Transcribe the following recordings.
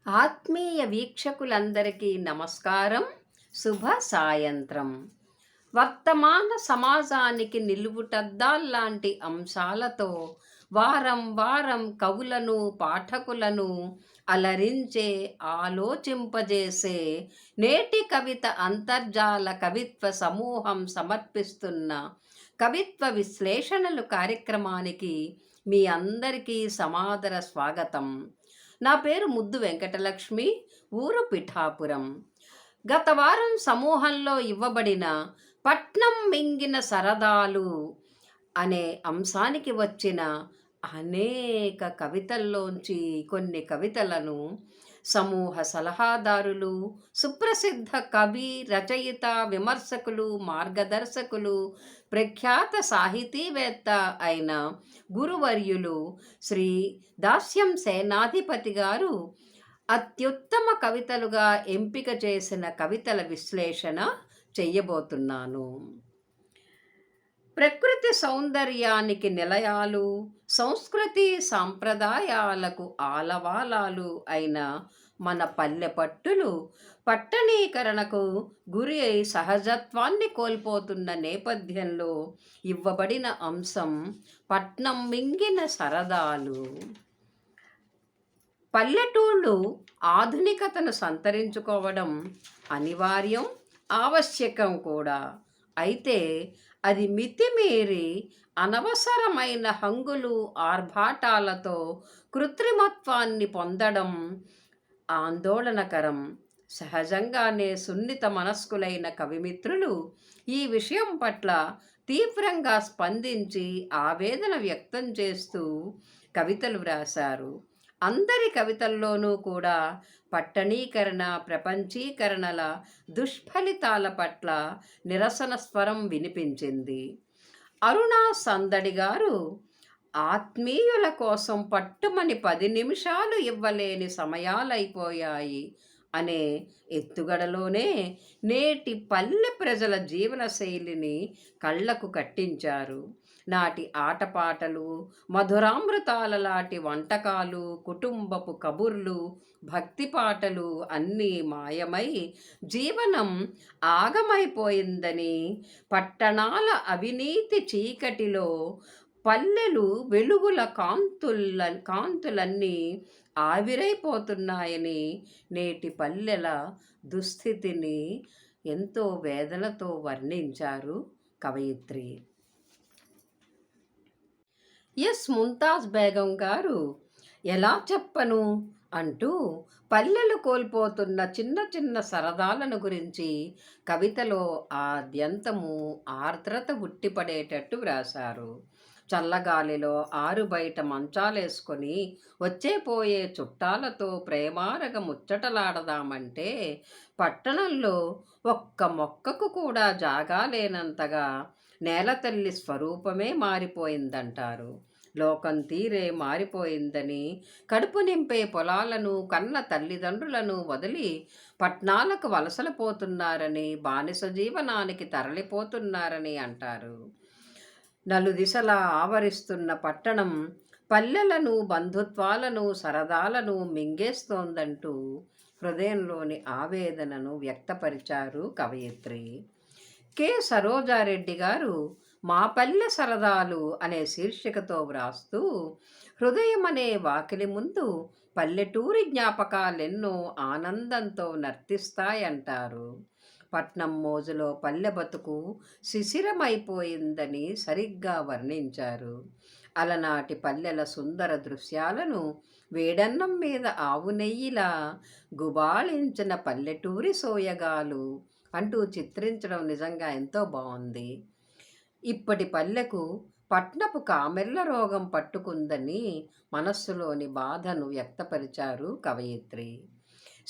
ఆత్మీయ వీక్షకులందరికీ నమస్కారం. శుభ సాయంత్రం. వర్తమాన సమాజానికి నిలువుటద్దాల్లాంటి అంశాలతో వారం వారం కవులను, పాఠకులను అలరించే, ఆలోచింపజేసే నేటి కవిత అంతర్జాల కవిత్వ సమూహం సమర్పిస్తున్న కవిత్వ విశ్లేషణలు కార్యక్రమానికి మీ అందరికీ సమాదర స్వాగతం. నా పేరు ముద్దు వెంకటలక్ష్మి, ఊరు పిఠాపురం. గత వారం సమూహంలో ఇవ్వబడిన పట్నం మింగిన సరదాలు అనే అంశానికి వచ్చిన అనేక కవితల్లోంచి కొన్ని కవితలను సమూహ సలహాదారులు, సుప్రసిద్ధ కవి, రచయిత, విమర్శకులు, మార్గదర్శకులు, ప్రఖ్యాత సాహితీవేత్త అయిన గురువర్యులు శ్రీ దాస్యం సేనాధిపతి గారు అత్యుత్తమ కవితలుగా ఎంపిక చేసిన కవితల విశ్లేషణ చెయ్యబోతున్నాను. ప్రకృతి సౌందర్యానికి నిలయాలు, సంస్కృతి సాంప్రదాయాలకు ఆలవాలాలు అయిన మన పల్లె పట్టులు పట్టణీకరణకు గురి అయి సహజత్వాన్ని కోల్పోతున్న నేపథ్యంలో ఇవ్వబడిన అంశం పట్నం మింగిన సరదాలు. పల్లెటూళ్ళు ఆధునికతను సంతరించుకోవడం అనివార్యం, ఆవశ్యకం కూడా. అయితే అది మితిమీరి అనవసరమైన హంగులు, ఆర్భాటాలతో కృత్రిమత్వాన్ని పొందడం ఆందోళనకరం. సహజంగానే సున్నిత మనస్కులైన కవిమిత్రులు ఈ విషయం పట్ల తీవ్రంగా స్పందించి ఆవేదన వ్యక్తం చేస్తూ కవితలు వ్రాశారు. అందరి కవితల్లోనూ కూడా పట్టణీకరణ, ప్రపంచీకరణల దుష్ఫలితాల పట్ల నిరసన స్వరం వినిపించింది. అరుణా సందడి గారు ఆత్మీయుల కోసం పట్టుమని 10 నిమిషాలు ఇవ్వలేని సమయాలైపోయాయి అనే ఎత్తుగడలోనే నేటి పల్లె ప్రజల జీవనశైలిని కళ్లకు కట్టించారు. నాటి ఆటపాటలు, మధురామృతాల లాంటి వంటకాలు, కుటుంబపు కబుర్లు, భక్తి పాటలు అన్నీ మాయమై జీవనం ఆగమైపోయిందని, పట్టణాల అవినీతి చీకటిలో పల్లెలు వెలుగుల కాంతులన్నీ ఆవిరైపోతున్నాయని, నేటి పల్లెల దుస్థితిని ఎంతో వేదనతో వర్ణించారు కవయిత్రి. ముంతాజ్ బేగం గారు ఎలా చెప్పను అంటూ పల్లెలు కోల్పోతున్న చిన్న చిన్న సరదాలను గురించి కవితలో ఆద్యంతము ఆర్ద్రత ఉట్టిపడేటట్టు వ్రాశారు. చల్లగాలిలో ఆరు బయట మంచాలేసుకొని వచ్చే పోయే చుట్టాలతో ప్రేమారగ ముచ్చటలాడదామంటే పట్టణంలో ఒక్క మొక్కకు కూడా జాగా లేనంతగా నేలతల్లి స్వరూపమే మారిపోయిందంటారు. లోకం తీరే మారిపోయిందని, కడుపు నింపే పొలాలను, కన్న తల్లిదండ్రులను వదిలి పట్నాలకు వలసలు పోతున్నారని, బానిస జీవనానికి తరలిపోతున్నారని అంటారు. నలుదిశలా ఆవరిస్తున్న పట్టణం పల్లెలను, బంధుత్వాలను, సరదాలను మింగేస్తోందంటూ హృదయంలోని ఆవేదనను వ్యక్తపరిచారు కవయిత్రి. సరోజారెడ్డి గారు మా పల్లె సరదాలు అనే శీర్షికతో వ్రాస్తూ, హృదయం అనే వాకిలి ముందు పల్లెటూరి జ్ఞాపకాలెన్నో ఆనందంతో నర్తిస్తాయంటారు. పట్నం మోజులో పల్లె బతుకు శిశిరమైపోయిందని సరిగ్గా వర్ణించారు. అలనాటి పల్లెల సుందర దృశ్యాలను వేడన్నం మీద ఆవు నెయ్యిలా గుబాళించిన పల్లెటూరి సోయగాలు అంటూ చిత్రించడం నిజంగా ఎంతో బాగుంది. ఇప్పటి పల్లెకు పట్నపు కామెర్ల రోగం పట్టుకుందని మనస్సులోని బాధను వ్యక్తపరిచారు కవయిత్రి.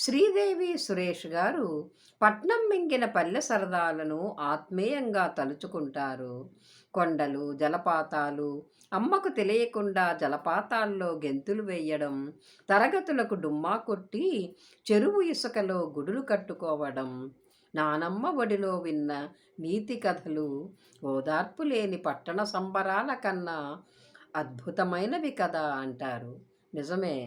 శ్రీదేవి సురేష్ గారు పట్నం మింగిన పల్లె సరదాలను ఆత్మీయంగా తలుచుకుంటారు. కొండలు, జలపాతాలు, అమ్మకు తెలియకుండా జలపాతాల్లో గెంతులు వేయడం, తరగతులకు డుమ్మా కొట్టి చెరువు ఇసుకలో గుడులు కట్టుకోవడం, నానమ్మ ఒడిలో విన్న నీతి కథలు ఓదార్పు లేని పట్టణ సంబరాల కన్నా అద్భుతమైనవి కదా అంటారు. నిజమే.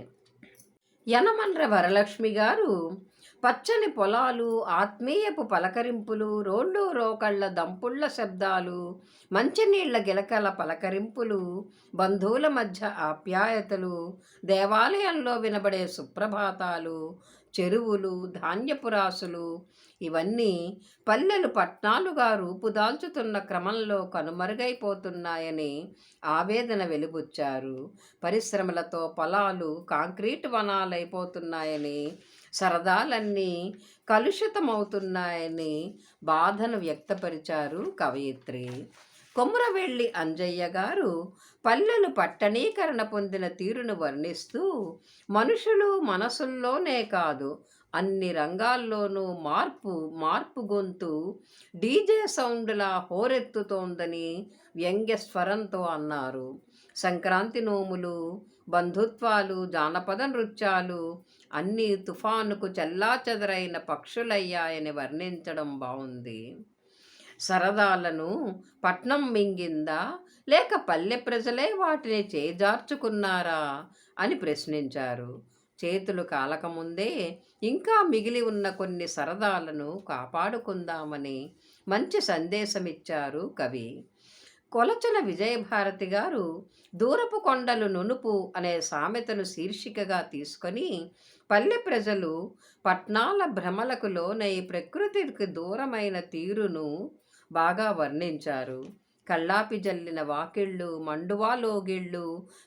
యనమల వరలక్ష్మి గారు పచ్చని పొలాలు, ఆత్మీయపు పలకరింపులు, రోళ్ళు రోకళ్ళ దంపుళ్ళ శబ్దాలు, మంచినీళ్ల గిలకల పలకరింపులు, బంధువుల మధ్య ఆప్యాయతలు, దేవాలయంలో వినబడే సుప్రభాతాలు, చెరువులు, ధాన్యపు రాసులు, ఇవన్నీ పల్లెలు పట్నాలుగా రూపుదాల్చుతున్న క్రమంలో కనుమరుగైపోతున్నాయని ఆవేదన వెలిబుచ్చారు. పరిశ్రమలతో పొలాలు కాంక్రీట్ వనాలైపోతున్నాయని, సరదాలన్నీ కలుషితమవుతున్నాయని బాధను వ్యక్తపరిచారు కవయిత్రి. కొమురవెల్లి అంజయ్య గారు పల్లెలు పట్టణీకరణ పొందిన తీరును వర్ణిస్తూ, మనుషులు మనసుల్లోనే కాదు అన్ని రంగాల్లోనూ మార్పు మార్పు గొంతు డీజే సౌండ్లా హోరెత్తుతోందని వ్యంగ్య స్వరంతో అన్నారు. సంక్రాంతి నోములు, బంధుత్వాలు, జానపద నృత్యాలు అన్నీ తుఫానుకు చెల్లాచెదరైన పక్షులయ్యాయని వర్ణించడం బావుంది. సరదాలను పట్నం మింగిందా, లేక పల్లె ప్రజలే వాటిని చేజార్చుకున్నారా అని ప్రశ్నించారు. చేతులు కాలకముందే ఇంకా మిగిలి ఉన్న కొన్ని సరదాలను కాపాడుకుందామని మంచి సందేశమిచ్చారు కవి. కొలచల విజయభారతి గారు దూరపు కొండలు నునుపు అనే సామెతను శీర్షికగా తీసుకొని పల్లె ప్రజలు పట్నాల భ్రమలకు లోనై ప్రకృతికి దూరమైన తీరును బాగా వర్ణించారు. కళ్ళాపి జల్లిన వాకిళ్ళు, మండువాలోగిళ్ళు,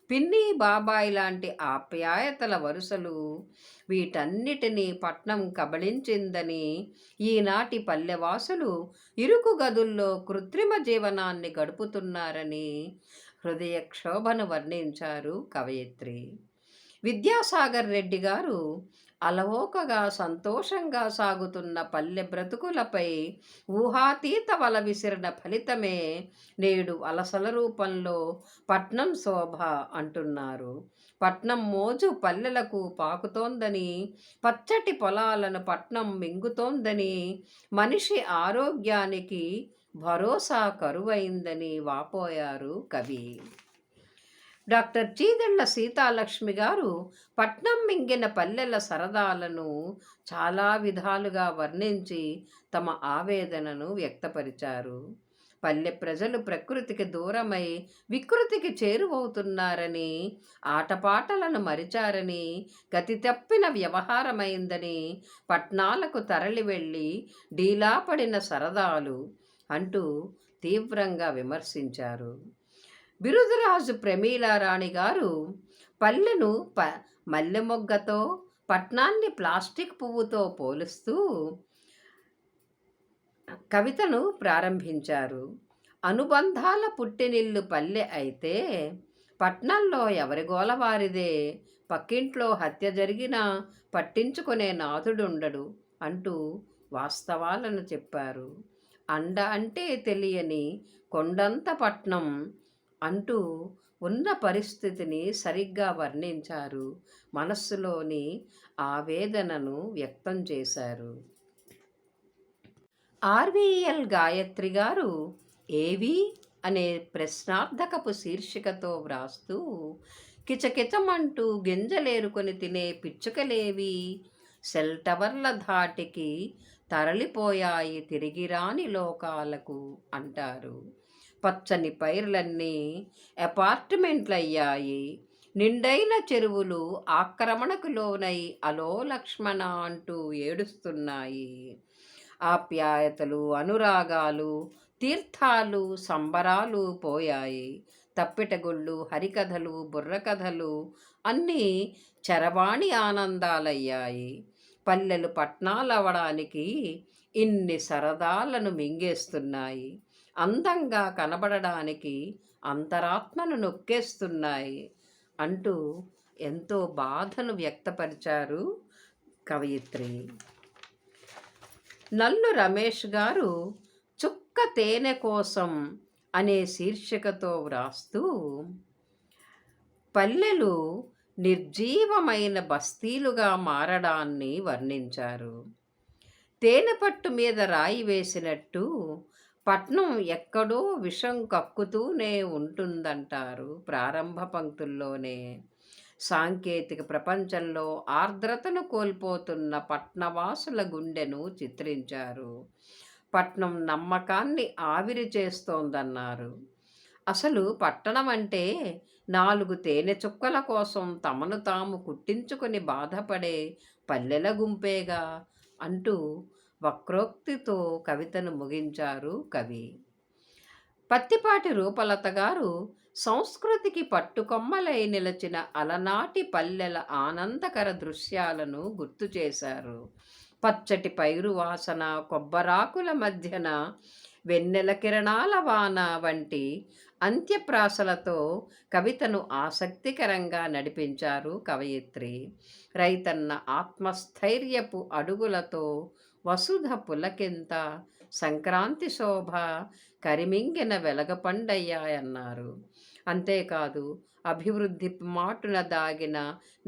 పిన్ని బాబాయ్ లాంటి ఆప్యాయతల వరుసలు, వీటన్నిటినీ పట్నం కబళించిందని, ఈనాటి పల్లెవాసులు ఇరుకు గదుల్లో కృత్రిమ జీవనాన్ని గడుపుతున్నారని హృదయ క్షోభను వర్ణించారు కవయిత్రి. విద్యాసాగర్ రెడ్డి గారు అలవోకగా సంతోషంగా సాగుతున్న పల్లె బ్రతుకులపై ఊహాతీత వల విసిరిన ఫలితమే నేడు అలసల రూపంలో పట్నం శోభ అంటున్నారు. పట్నం మోజు పల్లెలకు పాకుతోందని, పచ్చటి పొలాలను పట్నం మింగుతోందని, మనిషి ఆరోగ్యానికి భరోసా కరువైందని వాపోయారు కవి. డాక్టర్ చీదెళ్ల సీతాలక్ష్మి గారు పట్నం మింగిన పల్లెల సరదాలను చాలా విధాలుగా వర్ణించి తమ ఆవేదనను వ్యక్తపరిచారు. పల్లె ప్రజలు ప్రకృతికి దూరమై వికృతికి చేరువవుతున్నారని, ఆటపాటలను మరిచారని, గతి తప్పిన వ్యవహారమైందని, పట్నాలకు తరలి వెళ్ళి డీలాపడిన సరదాలు అంటూ తీవ్రంగా విమర్శించారు. బిరుదురాజు ప్రమీలారాణి గారు పల్లెను మల్లె మొగ్గతో, పట్నాన్ని ప్లాస్టిక్ పువ్వుతో పోలుస్తూ కవితను ప్రారంభించారు. అనుబంధాల పుట్టినిల్లు పల్లె అయితే పట్నంలో ఎవరి గోల వారిదే, పక్కింట్లో హత్య జరిగినా పట్టించుకునే నాథుడుండడు అంటూ వాస్తవాలను చెప్పారు. అండ అంటే తెలియని కొండంత పట్నం అంటూ ఉన్న పరిస్థితిని సరిగ్గా వర్ణించారు. మనస్సులోని ఆవేదనను వ్యక్తం చేశారు. ఆర్వీఎల్ గాయత్రి గారు ఏవి అనే ప్రశ్నార్థకపు శీర్షికతో వ్రాస్తూ, కిచకిచమంటూ గింజలేరుకొని తినే పిచ్చుకలేవి సెల్ టవర్ల ధాటికి తరలిపోయాయి తిరిగిరాని లోకాలకు అంటారు. పచ్చని పైర్లన్నీ అపార్ట్మెంట్లయ్యాయి. నిండైన చెరువులు ఆక్రమణకు లోనై అలో లక్ష్మణ అంటూ ఏడుస్తున్నాయి. ఆప్యాయతలు, అనురాగాలు, తీర్థాలు, సంబరాలు పోయాయి. తప్పిటగుళ్ళు, హరికథలు, బుర్రకథలు అన్నీ చరవాణి ఆనందాలయ్యాయి. పల్లెలు పట్నాలవడానికి ఇన్ని సరదాలను మింగేస్తున్నాయి. అందంగా కనబడడానికి అంతరాత్మను నొక్కేస్తున్నాయి అంటూ ఎంతో బాధను వ్యక్తపరిచారు కవయిత్రి. నల్లు రమేష్ గారు చుక్క తేనె కోసం అనే శీర్షికతో వ్రాస్తూ, పల్లెలు నిర్జీవమైన బస్తీలుగా మారడాన్ని వర్ణించారు. తేనెపట్టు మీద రాయి వేసినట్టు పట్నం ఎక్కడో విషం కక్కుతూనే ఉంటుందంటారు ప్రారంభ పంక్తుల్లోనే. సాంకేతిక ప్రపంచంలో ఆర్ద్రతను కోల్పోతున్న పట్నవాసుల గుండెను చిత్రించారు. పట్నం నమ్మకాన్ని ఆవిరి చేస్తోందన్నారు. అసలు పట్టణం అంటే 4 తేనె చుక్కల కోసం తమను తాము కుట్టించుకొని బాధపడే పల్లెల గుంపేగా అంటూ వక్రోక్తితో కవితను ముగించారు కవి. పత్తిపాటి రూపలత గారు సంస్కృతికి పట్టుకొమ్మలై నిలచిన అలనాటి పల్లెల ఆనందకర దృశ్యాలను గుర్తు చేశారు. పచ్చటి పైరు వాసన, కొబ్బరాకుల మధ్యన వెన్నెల కిరణాల వాన వంటి అంత్యప్రాసలతో కవితను ఆసక్తికరంగా నడిపించారు కవయిత్రి. రైతన్న ఆత్మస్థైర్యపు అడుగులతో వసుధ పులకింత, సంక్రాంతి శోభ కరిమింగిన వెలగపండయ్యాయన్నారు. అంతేకాదు, అభివృద్ధి మాటున దాగిన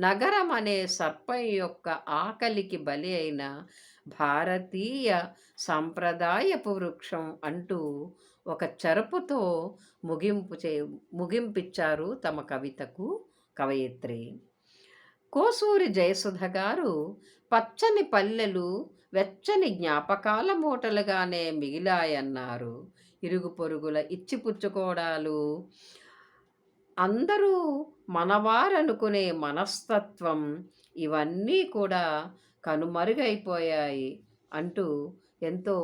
నగరం అనే సర్పం యొక్క ఆకలికి బలి అయిన భారతీయ సాంప్రదాయపు వృక్షం అంటూ ఒక చెరపుతో ముగింపిచ్చారు తమ కవితకు కవయిత్రి. కోసూరి జయసుధ గారు పచ్చని పల్లెలు వెచ్చని జ్ఞాపకాల మూటలుగానే మిగిలాయన్నారు. ఇరుగు పొరుగుల ఇచ్చిపుచ్చుకోవడాలు, అందరూ మనవారనుకునే మనస్తత్వం, ఇవన్నీ కూడా కనుమరుగైపోయాయి అంటూ ఎంతో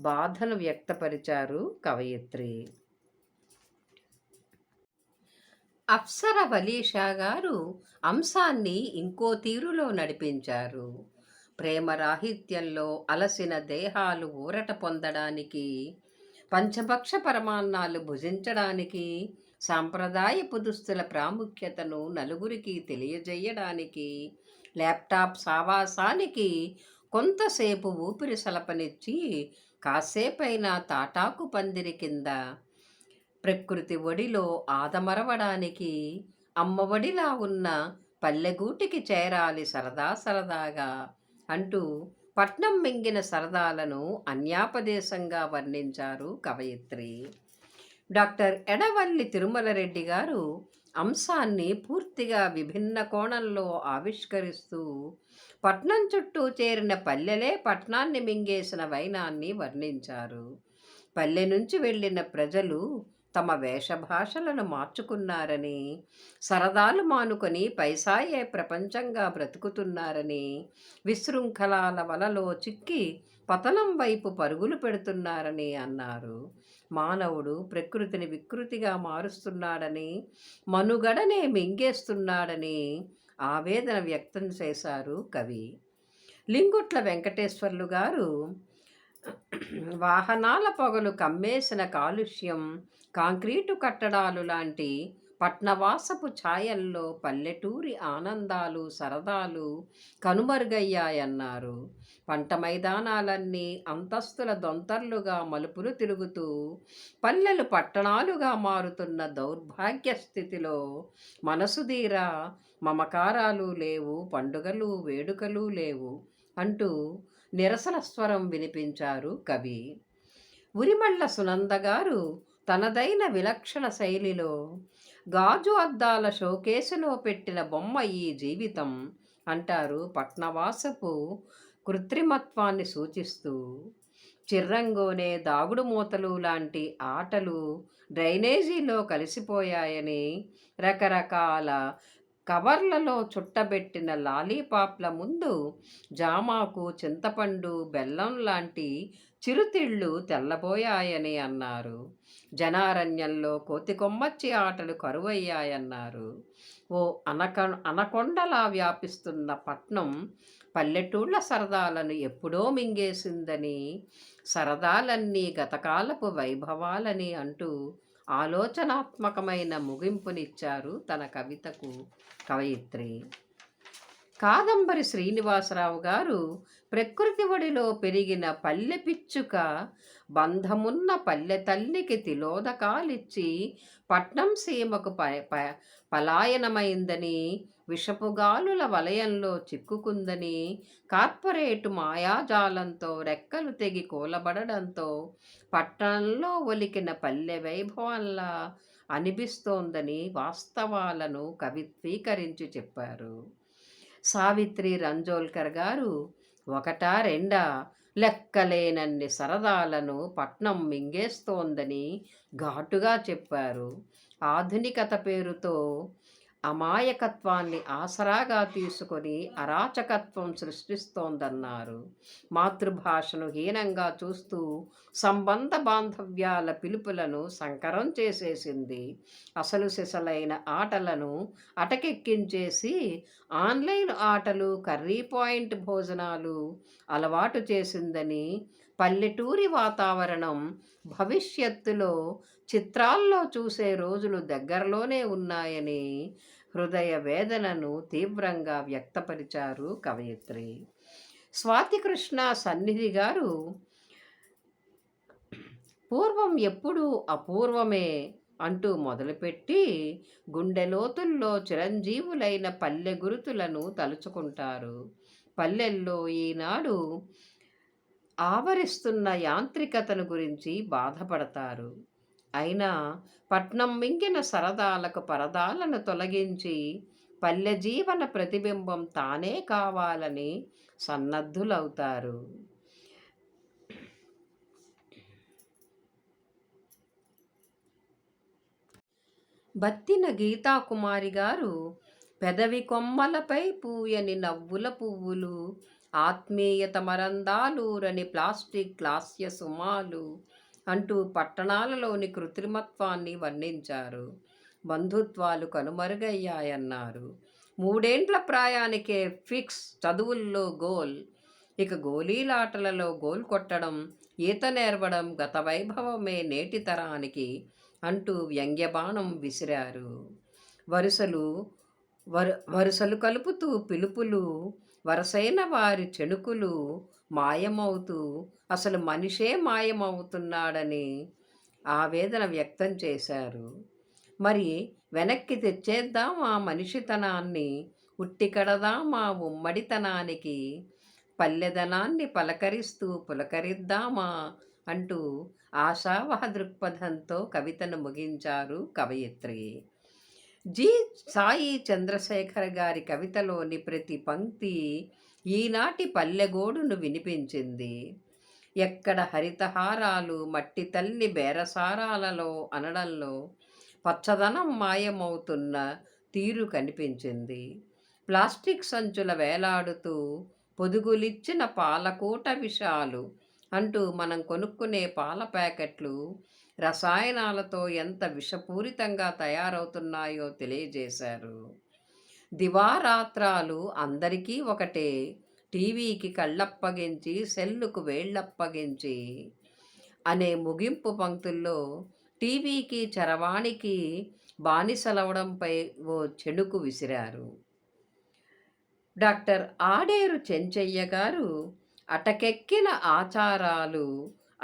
బాధను వ్యక్తపరిచారు కవయిత్రి. అప్సర వలీషా గారు అంశాన్ని ఇంకో తీరులో నడిపించారు. ప్రేమ రాహిత్యంలో అలసిన దేహాలు ఊరట పొందడానికి, పంచభక్ష పరమాన్నాలు భుజించడానికి, సాంప్రదాయపు దుస్తుల ప్రాముఖ్యతను నలుగురికి తెలియజేయడానికి, ల్యాప్టాప్ సావాసానికి కొంతసేపు ఊపిరి సలపనిచ్చి కాసేపైనా తాటాకు పందిరి కింద ప్రకృతి ఒడిలో ఆదమరవడానికి, అమ్మ ఒడిలా ఉన్న పల్లెగూటికి చేరాలి సరదా సరదాగా అంటూ పట్నం మింగిన సరదాలను అన్యాపదేశంగా వర్ణించారు కవయిత్రి. డాక్టర్ ఎడవల్లి తిరుమలరెడ్డి గారు అంశాన్ని పూర్తిగా విభిన్న కోణంలో ఆవిష్కరిస్తూ పట్నం చుట్టూ చేరిన పల్లెలే పట్నాన్ని మింగేసిన వైనాన్ని వర్ణించారు. పల్లె నుంచి వెళ్ళిన ప్రజలు తమ వేషభాషలను మార్చుకున్నారని, సరదాలు మానుకొని పైసాయే ప్రపంచంగా బ్రతుకుతున్నారని, విశృంఖలాల వలలో చిక్కి పతనం వైపు పరుగులు పెడుతున్నారని అన్నారు. మానవుడు ప్రకృతిని వికృతిగా మారుస్తున్నాడని, మనుగడనే మింగేస్తున్నాడని ఆవేదన వ్యక్తం చేశారు కవి. లింగుట్ల వెంకటేశ్వర్లు గారు వాహనాల పొగలు కమ్మేసిన కాలుష్యం, కాంక్రీటు కట్టడాలు లాంటి పట్నవాసపు ఛాయల్లో పల్లెటూరి ఆనందాలు, సరదాలు కనుమరుగయ్యాయన్నారు. పంట మైదానాలన్నీ అంతస్తుల దొంతర్లుగా మలుపులు తిరుగుతూ పల్లెలు పట్టణాలుగా మారుతున్న దౌర్భాగ్య స్థితిలో మనసుదీరా మమకారాలు లేవు, పండుగలు వేడుకలు లేవు అంటూ నిరసన స్వరం వినిపించారు కవి. ఉరిమళ్ళ సునంద గారు తనదైన విలక్షణ శైలిలో గాజు అద్దాల షోకేసులో పెట్టిన బొమ్మ ఈ జీవితం అంటారు పట్నవాసపు కృత్రిమత్వాన్ని సూచిస్తూ. చిర్రంగోనే, దాగుడు మూతలు లాంటి ఆటలు డ్రైనేజీలో కలిసిపోయాయని, రకరకాల కవర్లలో చుట్టబెట్టిన లాలీపాప్ల ముందు జామాకు, చింతపండు, బెల్లం లాంటి చిరుతిళ్ళు తెల్లబోయాయని అన్నారు. జనారణ్యంలో కోతికొమ్మచ్చి ఆటలు కరువయ్యాయన్నారు. ఓ అనకొండలా వ్యాపిస్తున్న పట్నం పల్లెటూళ్ళ సరదాలను ఎప్పుడో మింగేసిందని, సరదాలన్నీ గతకాలపు వైభవాలని అంటూ ఆలోచనాత్మకమైన ముగింపునిచ్చారు తన కవితకు కవయిత్రి. కాదంబరి శ్రీనివాసరావు గారు ప్రకృతి ఒడిలో పెరిగిన పల్లె పిచ్చుక బంధమున్న పల్లె తల్లికి తిలోదకాలిచ్చి పట్నం సీమకు పలాయనమైందని, విషపుగాలుల వలయంలో చిక్కుకుందని, కార్పొరేటు మాయాజాలంతో రెక్కలు తెగి కూలబడడంతో పట్టణంలో ఒలికిన పల్లె వైభవంలా అనిపిస్తోందని వాస్తవాలను కవిత్వీకరించి చెప్పారు. సావిత్రి రంజోల్కర్ గారు ఒకటా రెండా లెక్కలేనన్ని సరదాలను పట్నం మింగేస్తోందని ఘాటుగా చెప్పారు. ఆధునికత పేరుతో అమాయకత్వాన్ని ఆసరాగా తీసుకొని అరాచకత్వం సృష్టిస్తోందన్నారు. మాతృభాషను హీనంగా చూస్తూ సంబంధ బాంధవ్యాల పిలుపులను సంకరం చేసేసింది. అసలు సిసలైన ఆటలను అటకెక్కించేసి ఆన్లైన్ ఆటలు, కర్రీ పాయింట్ భోజనాలు అలవాటు చేసిందని, పల్లెటూరి వాతావరణం భవిష్యత్తులో చిత్రాల్లో చూసే రోజులు దగ్గరలోనే ఉన్నాయని హృదయ వేదనను తీవ్రంగా వ్యక్తపరిచారు కవయిత్రి. స్వాతికృష్ణ సన్నిధి గారు పూర్వం ఎప్పుడూ అపూర్వమే అంటూ మొదలుపెట్టి గుండె లోతుల్లో చిరంజీవులైన పల్లె గురుతులను తలుచుకుంటారు. పల్లెల్లో ఈనాడు ఆవరిస్తున్న యాంత్రికతను గురించి బాధపడతారు. అయినా పట్నం మింగిన సరదాలకు పరదాలను తొలగించి పల్లె జీవన ప్రతిబింబం తానే కావాలని సన్నద్ధులవుతారు. బత్తిన గీతాకుమారి గారు పెదవి కొమ్మలపై పూయని నవ్వుల పువ్వులు, ఆత్మీయత మరందాలూరని ప్లాస్టిక్ లాస్య సుమాలు అంటూ పట్టణాలలోని కృత్రిమత్వాన్ని వర్ణించారు. బంధుత్వాలు కనుమరుగయ్యాయన్నారు. 3 ఏండ్ల ప్రాయానికే ఫిక్స్, చదువుల్లో గోల్, ఇక గోళీలాటలలో గోల్ కొట్టడం, ఈత నేర్వడం గత వైభవమే నేటి తరానికి అంటూ వ్యంగ్యబాణం విసిరారు. వరుసలు వరుసలు కలుపుతూ పిలుపులు, వరసైన వారి చెణుకులు మాయమవుతూ అసలు మనిషే మాయమవుతున్నాడని ఆవేదన వ్యక్తం చేశారు. మరి వెనక్కి తెచ్చేద్దామా మనిషితనాన్ని, ఉట్టికడదామా ఉమ్మడితనానికి, పల్లెదనాన్ని పలకరిస్తూ పులకరిద్దామా అంటూ ఆశావహ దృక్పథంతో కవితను ముగించారు కవయిత్రి. జి. సాయి చంద్రశేఖర్ గారి కవితలోని ప్రతి పంక్తి ఈనాటి పల్లెగోడును వినిపించింది. ఎక్కడ హరితహారాలు మట్టి తల్లి బేరసారాలలో అనడంలో పచ్చదనం మాయమవుతున్న తీరు కనిపించింది. ప్లాస్టిక్ సంచుల వేలాడుతూ పొదుగులిచ్చిన పాలకూట విషాలు అంటూ మనం కొనుక్కునే పాల ప్యాకెట్లు రసాయనాలతో ఎంత విషపూరితంగా తయారవుతున్నాయో తెలియజేశారు. దివారాత్రాలు అందరికీ ఒకటే, టీవీకి కళ్ళప్పగించి సెల్లుకు వేళ్ళప్పగించి అనే ముగింపు పంక్తుల్లో టీవీకి చరవాణికి బానిసలవడంపై ఓ చెడుకు విసిరారు. డాక్టర్ ఆడేరు చెంచయ్య గారు అటకెక్కిన ఆచారాలు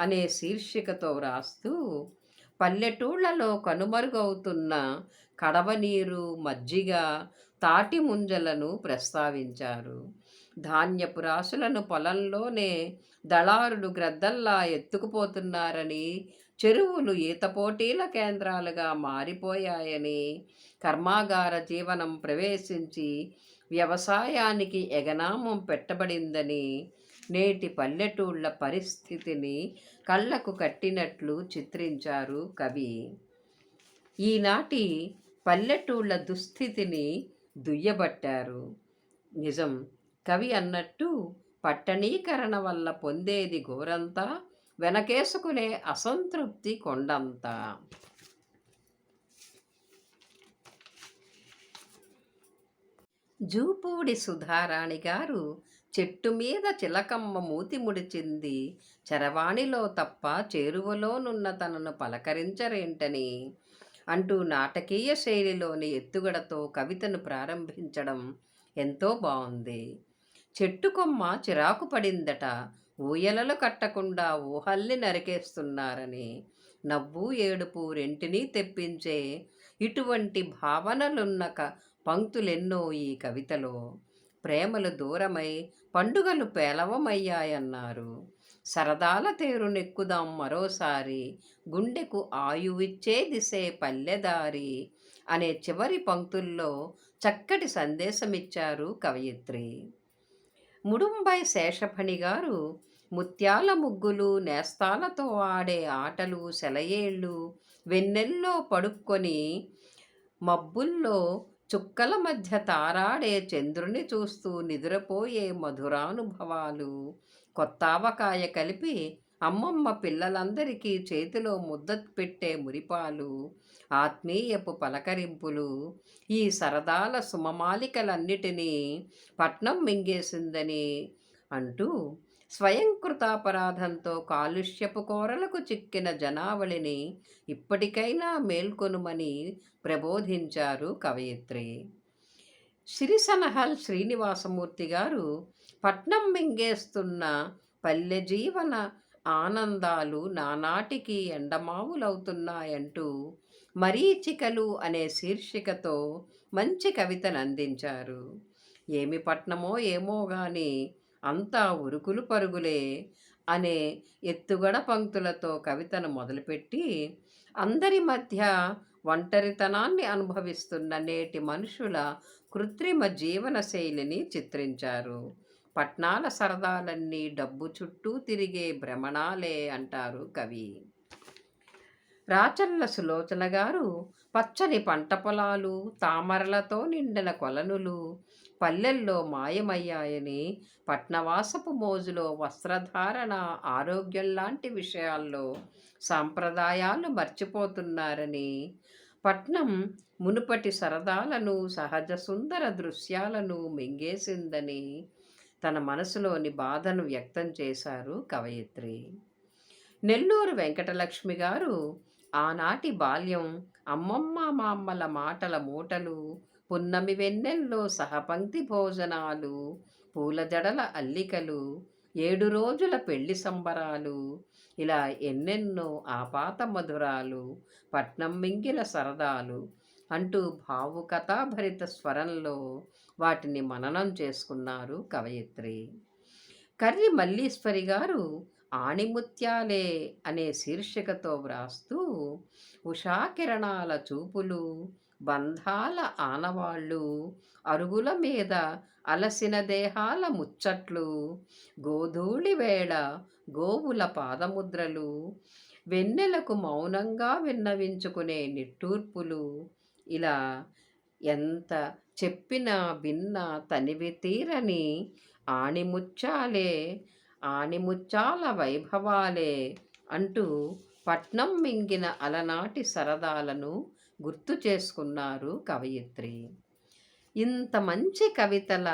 అనే శీర్షికతో వ్రాస్తూ పల్లెటూళ్లలో కనుమరుగవుతున్న కడవనీరు, మజ్జిగ, తాటి ముంజలను ప్రస్తావించారు. ధాన్యపు రాశులను పొలంలోనే దళారులు గ్రద్దల్లా ఎత్తుకుపోతున్నారని, చెరువులు ఈత పోటీల కేంద్రాలుగా మారిపోయాయని, కర్మాగార జీవనం ప్రవేశించి వ్యవసాయానికి ఎగనామం పెట్టబడిందని, నేటి పల్లెటూళ్ళ పరిస్థితిని కళ్ళకు కట్టినట్లు చిత్రించారు కవి. ఈనాటి పల్లెటూళ్ళ దుస్థితిని దుయ్యబట్టారు. నిజం, కవి అన్నట్టు పట్టణీకరణ వల్ల పొందేది గోరంతా, వెనకేసుకునే అసంతృప్తి కొండంతా. జూపూడి సుధారాణి గారు చెట్టు మీద చిలకమ్మ మూతి ముడిచింది, చరవాణిలో తప్ప చేరువలోనున్న తనను పలకరించరేంటని అంటూ నాటకీయ శైలిలోని ఎత్తుగడతో కవితను ప్రారంభించడం ఎంతో బావుంది. చెట్టు కొమ్మ చిరాకు పడిందట. ఊయలలు కట్టకుండా ఊహల్ని నరికేస్తున్నారని. నవ్వు, ఏడుపు రెంటినీ తెప్పించే ఇటువంటి భావనలున్న పంక్తులెన్నో ఈ కవితలో. ప్రేమలు దూరమై పండుగలు పేలవమయ్యాయన్నారు. సరదాల తేరునెక్కుదాం మరోసారి, గుండెకు ఆయువిచ్చే దిశే పల్లెదారి అనే చివరి పంక్తుల్లో చక్కటి సందేశమిచ్చారు కవయిత్రి. ముడుంబై శేషఫణి గారు ముత్యాల ముగ్గులు, నేస్తాలతో ఆడే ఆటలు, సెలయేళ్ళు, వెన్నెల్లో పడుక్కొని మబ్బుల్లో చుక్కల మధ్య తారాడే చంద్రుని చూస్తూ నిదురపోయే మధురానుభవాలు, కొత్తావకాయ కలిపి అమ్మమ్మ పిల్లలందరికీ చేతిలో ముద్ద పెట్టే మురిపాలు, ఆత్మీయపు పలకరింపులు, ఈ సరదాల సుమమాలికలన్నిటినీ పట్నం మింగేసిందని అంటూ స్వయంకృతాపరాధంతో కాలుష్యపు కోరలకు చిక్కిన జనావళిని ఇప్పటికైనా మేల్కొనుమని ప్రబోధించారు కవయిత్రి. సిరిసనహల్ శ్రీనివాసమూర్తి గారు పట్నం మింగేస్తున్న పల్లె జీవన ఆనందాలు నానాటికి ఎండమావులవుతున్నాయంటూ మరీచికలు అనే శీర్షికతో మంచి కవితను అందించారు. ఏమి పట్నమో ఏమో గాని అంతా ఉరుకులు పరుగులే అనే ఎత్తుగడ పంక్తులతో కవితను మొదలుపెట్టి అందరి మధ్య ఒంటరితనాన్ని అనుభవిస్తున్న నేటి మనుషుల కృత్రిమ జీవన శైలిని చిత్రించారు. పట్నాల సరదాలన్నీ డబ్బు చుట్టూ తిరిగే భ్రమణాలే అంటారు కవి. రాచర్ల సులోచన గారు పచ్చని పంట పొలాలు, తామరలతో నిండిన కొలనులు పల్లెల్లో మాయమయ్యాయని, పట్నవాసపు మోజులో వస్త్రధారణ, ఆరోగ్యం లాంటి విషయాల్లో సాంప్రదాయాలు మర్చిపోతున్నారని, పట్నం మునుపటి సరదాలను, సహజ సుందర దృశ్యాలను మింగేసిందని తన మనసులోని బాధను వ్యక్తం చేశారు కవయిత్రి. నెల్లూరు వెంకటలక్ష్మి గారు ఆనాటి బాల్యం, అమ్మమ్మ మామ్మల మాటల మూటలు, పున్నమి వెన్నెల్లో సహపంక్తి భోజనాలు, పూల జడల అల్లికలు, 7 రోజుల పెళ్లి సంబరాలు, ఇలా ఎన్నెన్నో ఆపాత మధురాలు, పట్నం మింగిన సరదాలు అంటూ భావుకథాభరిత స్వరంలో వాటిని మననం చేసుకున్నారు కవయిత్రి. కర్రి మల్లీశ్వరి గారు ఆణిముత్యాలే అనే శీర్షికతో వ్రాస్తూ ఉషాకిరణాల చూపులు, బంధాల ఆనవాళ్ళు, అరుగుల మీద అలసిన దేహాల ముచ్చట్లు, గోధూళి వేళ గోవుల పాదముద్రలు, వెన్నెలకు మౌనంగా విన్నవించుకునే నిట్టూర్పులు, ఇలా ఎంత చెప్పినా విన్నా తనివి తీరని ఆణిముత్యాలే, ఆణిముత్యాల వైభవాలే అంటూ పట్నం మింగిన అలనాటి సరదాలను గుర్తు చేసుకున్నారు కవయిత్రి. ఇంత మంచి కవితల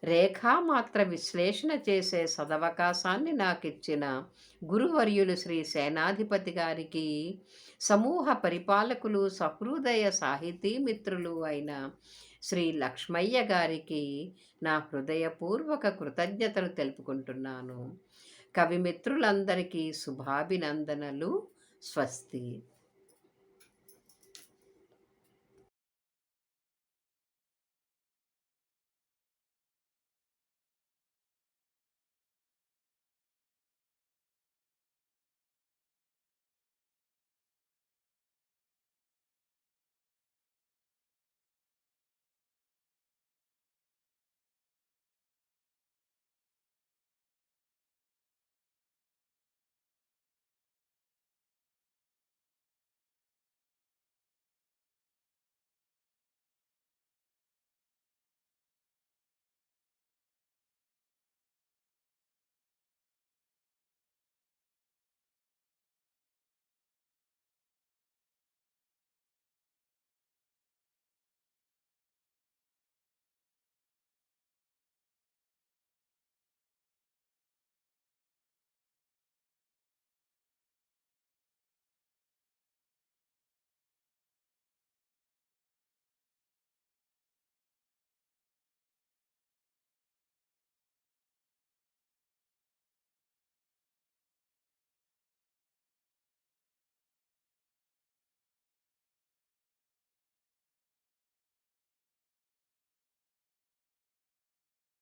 రేఖామాత్ర విశ్లేషణ చేసే సదవకాశాన్ని నాకిచ్చిన గురువర్యులు శ్రీ సేనాధిపతి గారికి, సమూహ పరిపాలకులు, సహృదయ సాహితీ మిత్రులు అయిన శ్రీ లక్ష్మయ్య గారికి నా హృదయపూర్వక కృతజ్ఞతలు తెలుపుకుంటున్నాను. కవిమిత్రులందరికీ శుభాభినందనలు. స్వస్తి.